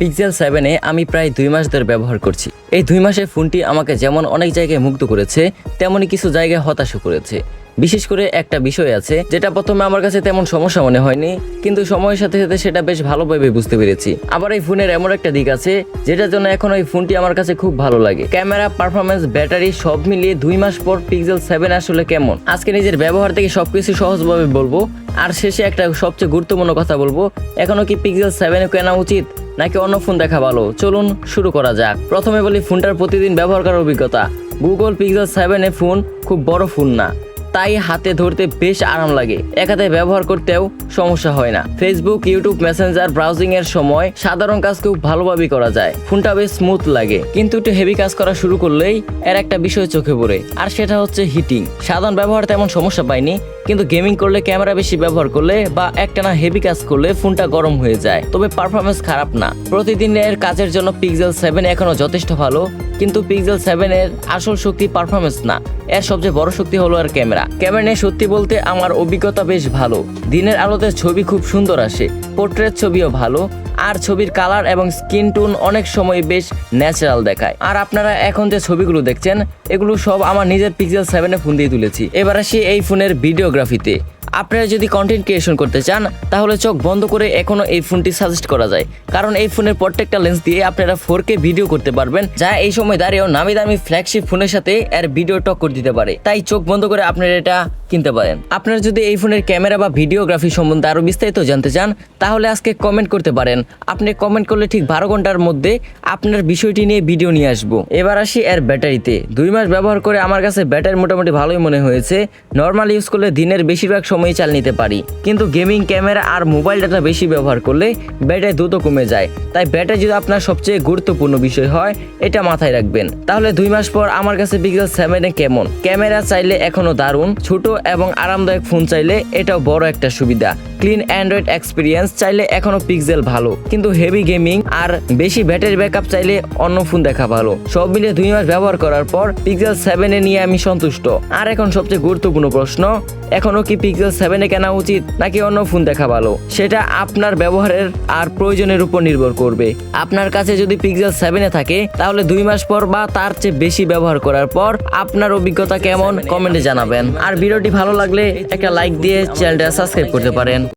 Pixel 7 আমি প্রায় 2 মাস ধরে ব্যবহার করছি। এই 2 মাসে ফোনটি আমাকে যেমন অনেক জায়গায় মুগ্ধ করেছে, তেমনই কিছু জায়গায় হতাশও করেছে। বিশেষ করে একটা বিষয় আছে যেটা প্রথমে আমার কাছে তেমন সমস্যা মনে হয়নি, কিন্তু সময়ের সাথে সাথে সেটা বেশ ভালোভাবে বুঝতে পেরেছি। আবার এই ফোনের এমন একটা দিক আছে যেটার জন্য এখন এই ফোনটি আমার কাছে খুব ভালো লাগে। ক্যামেরা, পারফরমেন্স, ব্যাটারি সব মিলিয়ে 2 মাস পর পিক্সেল 7 আসলে কেমন, আজকে নিজের ব্যবহার থেকে সবকিছু সহজভাবে বলবো। আর শেষে একটা সবচেয়ে গুরুত্বপূর্ণ কথা বলবো, এখনো কি পিক্সেল 7 কেনা উচিত নাকি অন্য ফোন দেখা ভালো। চলুন শুরু করা যাক। প্রথমে বলি ফোনটার প্রতিদিন ব্যবহার করার অভিজ্ঞতা। গুগল পিক্সেল 7 ফোন খুব বড় ফোন না, তাই হাতে ধরতে বেশ আরাম লাগে। এক হাতে ব্যবহার করতেও সমস্যা হয় না। ফেসবুক, ইউটিউব, মেসেঞ্জার ব্রাউজিং এর সময় সাধারণ কাজ খুব ভালোভাবে করা যায়। ফোনটা বেশ স্মুথ লাগে, কিন্তু একটু হেভি কাজ করা শুরু করলেই এর একটা বিষয় চোখে পড়ে, আর সেটা হচ্ছে হিটিং। সাধারণ ব্যবহার তেমন সমস্যা পাইনি, কিন্তু গেমিং করলে, ক্যামেরা বেশি ব্যবহার করলে বা একটানা হেভি কাজ করলে ফোনটা গরম হয়ে যায়। তবে পারফরমেন্স খারাপ না। প্রতিদিনের কাজের জন্য পিক্সেল 7 এখনো যথেষ্ট ভালো, কিন্তু পিক্সেল 7 এর আসল শক্তি পারফরমেন্স না, এর সবচেয়ে বড় শক্তি হলো আর ক্যামেরা। ক্যামেরা নিয়ে সত্যি বলতে আমার অভিজ্ঞতা বেশ ভালো। দিনের আলোতে ছবি খুব সুন্দর আসে, পোর্ট্রেট ছবিও ভালো, আর ছবির কালার এবং স্কিন টোন অনেক সময় বেশ ন্যাচারাল দেখায়। আর আপনারা এখন যে ছবিগুলো দেখছেন এগুলো সব আমার নিজের পিক্সেল 7 ফোন দিয়ে তুলেছি। এবার আসি এই ফোনের ভিডিওগ্রাফিতে। আপনারা যদি কন্টেন্ট ক্রিয়েশন করতে চান তাহলে চোখ বন্ধ করে এখনো এই ফোনটি সাজেস্ট করা যায়, কারণ এই ফোনের প্রত্যেকটা লেন্স দিয়ে আপনারা 4K ভিডিও করতে পারবেন, যা এই সময় দাঁড়িয়েও নামি দামি ফ্ল্যাগশিপ ফোনের সাথে এর ভিডিও টক্কর দিতে পারে। তাই চোখ বন্ধ করে আপনারা এটা কিনতে পারেন। আপনারা যদি এই ফোনের ক্যামেরা বা ভিডিওগ্রাফি সম্বন্ধে আরো বিস্তারিত জানতে চান তাহলে আজকে কমেন্ট করতে পারেন। আপনি কমেন্ট করলে ঠিক 12 ঘন্টার মধ্যে আপনার বিষয়টি নিয়ে ভিডিও নিয়ে আসবো। এবার আসি এর ব্যাটারিতে। 2 মাস ব্যবহার করে আমার কাছে ব্যাটারি মোটামুটি ভালোই মনে হয়েছে। নর্মাল ইউজ করলে দিনের বেশিরভাগ সময় চাল নিতে পারি, কিন্তু গেমিং, ক্যামেরা আর মোবাইল ডাটা বেশি ব্যবহার করলে ব্যাটারি দ্রুত কমে যায়। তাই ব্যাটারি যদি আপনার সবচেয়ে গুরুত্বপূর্ণ বিষয় হয়, এটা মাথায় রাখবেন। তাহলে 2 মাস পর আমার কাছে পিক্সেল 7 কেমন। ক্যামেরা চাইলে এখনো দারুণ, ছোট এবং আরামদায়ক ফোন চাইলে এটাও বড় একটা সুবিধা। ক্লিন অ্যান্ড্রয়েড এক্সপিরিয়েন্স চাইলে এখনো পিক্সেল ভালো, কিন্তু হেভি গেমিং আর বেশি ব্যাটারি ব্যাকআপ চাইলে অন্য ফোন দেখা ভালো। সব মিলিয়ে 2 মাস ব্যবহার করার পর পিক্সেল 7 নিয়ে আমি সন্তুষ্ট। আর এখন সবচেয়ে গুরুত্বপূর্ণ প্রশ্ন, এখনো কি পিক্সেল 7 কেনা উচিত নাকি অন্য ফোন দেখা ভালো? সেটা আপনার ব্যবহারের আর প্রয়োজনের উপর নির্ভর করবে। আপনার কাছে যদি পিক্সেল 7 থাকে তাহলে 2 মাস পর বা তার চেয়ে বেশি ব্যবহার করার পর আপনার অভিজ্ঞতা কেমন কমেন্টে জানাবেন। আর ভিডিওটি ভালো লাগলে একটা লাইক দিয়ে চ্যানেলটা সাবস্ক্রাইব করতে পারেন।